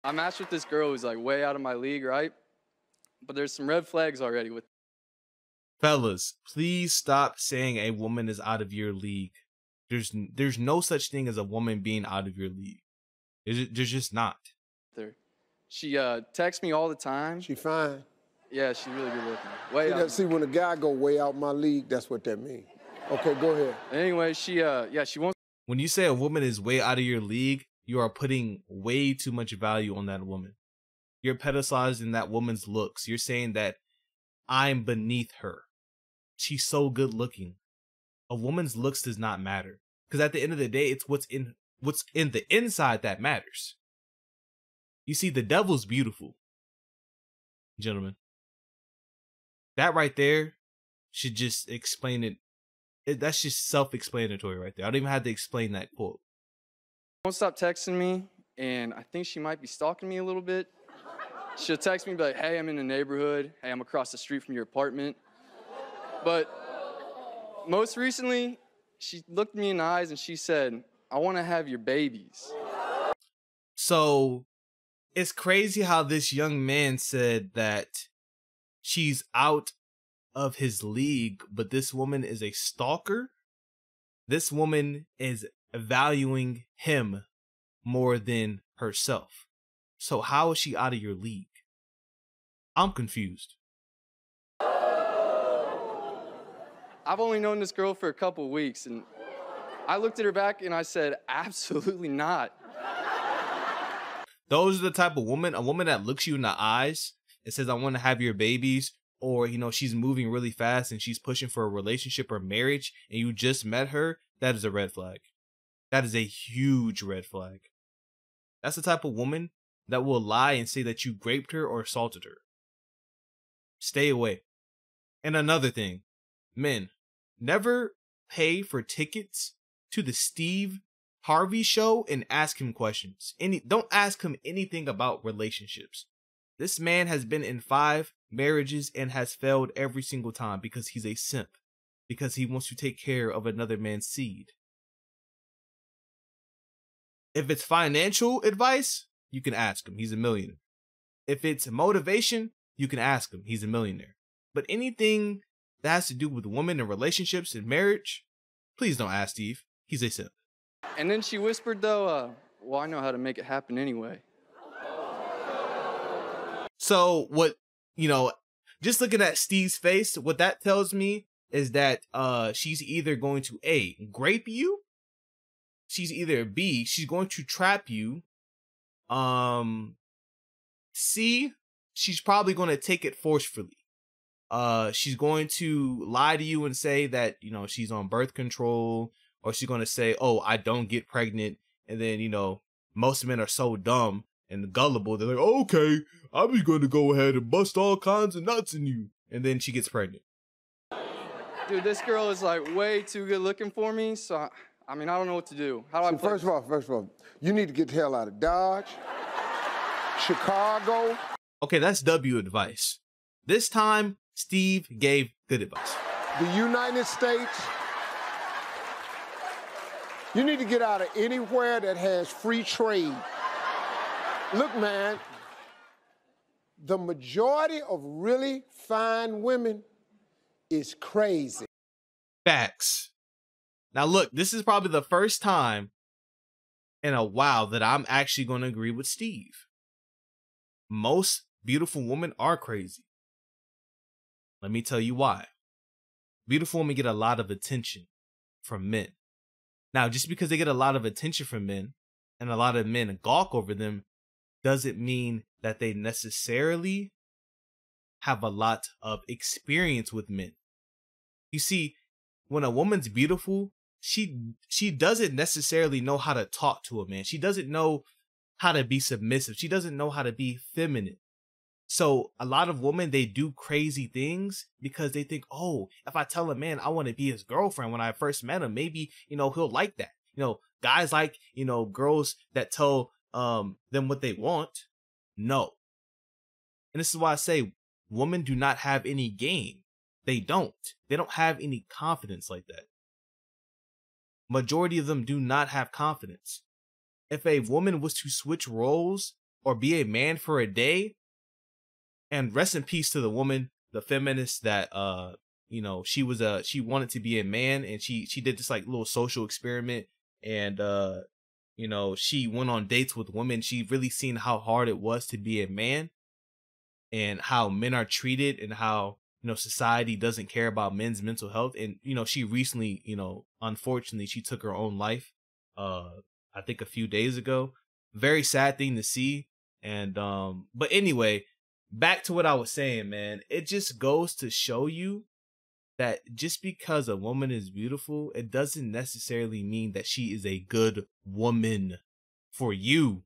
I matched with this girl who's like way out of my league, right? But there's some red flags already with. Fellas, please stop saying a woman is out of your league. There's no such thing as a woman being out of your league. There's just not. She texts me all the time. She fine. Yeah, she's really good looking. Way out. See, when a guy go way out my league, that's what that means. Okay, go ahead. Anyway, she wants. When you say a woman is way out of your league, you are putting way too much value on that woman. You're pedestalizing that woman's looks. You're saying that I'm beneath her. She's so good looking. A woman's looks does not matter. Because at the end of the day, it's what's in the inside that matters. You see, the devil's beautiful. Gentlemen. That right there should just explain it. That's just self-explanatory right there. I don't even have to explain that quote. Won't stop texting me, and I think she might be stalking me a little bit. She'll text me and be like, hey, I'm in the neighborhood. Hey, I'm across the street from your apartment. But most recently, she looked me in the eyes and she said, I want to have your babies. So it's crazy how this young man said that she's out of his league, but this woman is a stalker. This woman is valuing him more than herself. So how is she out of your league? I'm confused. I've only known this girl for a couple weeks, and I looked at her back and I said, absolutely not. Those are the type of woman, a woman that looks you in the eyes and says, I want to have your babies, or, you know, she's moving really fast and she's pushing for a relationship or marriage, and you just met her, that is a red flag. That is a huge red flag. That's the type of woman that will lie and say that you raped her or assaulted her. Stay away. And another thing, men, never pay for tickets to the Steve Harvey show and ask him questions. Don't ask him anything about relationships. This man has been in 5 marriages and has failed every single time because he's a simp. Because he wants to take care of another man's seed. If it's financial advice, you can ask him. He's a millionaire. If it's motivation, you can ask him. He's a millionaire. But anything that has to do with women and relationships and marriage, please don't ask Steve. He's a simp. And then she whispered, though, well, I know how to make it happen anyway. So what, you know, just looking at Steve's face, what that tells me is that she's either going to A, grape you. She's either B, she's going to trap you. C, she's probably going to take it forcefully. She's going to lie to you and say that, you know, she's on birth control, or she's going to say, oh, I don't get pregnant. And then, you know, most men are so dumb and gullible. They're like, okay, I'm just going to go ahead and bust all kinds of nuts in you. And then she gets pregnant. Dude, this girl is like way too good looking for me. So, I mean, I don't know what to do. How do I play? First of all, you need to get the hell out of Dodge, Chicago. Okay, that's W advice. This time, Steve gave good advice. The United States. You need to get out of anywhere that has free trade. Look, man, the majority of really fine women is crazy. Facts. Now, look, this is probably the first time in a while that I'm actually going to agree with Steve. Most beautiful women are crazy. Let me tell you why. Beautiful women get a lot of attention from men. Now, just because they get a lot of attention from men and a lot of men gawk over them doesn't mean that they necessarily have a lot of experience with men. You see, when a woman's beautiful, she doesn't necessarily know how to talk to a man. She doesn't know how to be submissive. She doesn't know how to be feminine. So a lot of women, they do crazy things because they think, oh, if I tell a man I want to be his girlfriend when I first met him, maybe, you know, he'll like that. You know, guys like, you know, girls that tell them what they want. No. And this is why I say women do not have any game. They don't. They don't have any confidence like that. Majority of them do not have confidence. If a woman was to switch roles or be a man for a day. And rest in peace to the woman, the feminist that you know, she wanted to be a man, and she did this like little social experiment, and you know, she went on dates with women. She really seen how hard it was to be a man and how men are treated, and how, you know, society doesn't care about men's mental health. And, you know, she recently, you know, unfortunately, she took her own life, I think a few days ago. Very sad thing to see. And, but anyway, back to what I was saying, man, it just goes to show you that just because a woman is beautiful, it doesn't necessarily mean that she is a good woman for you.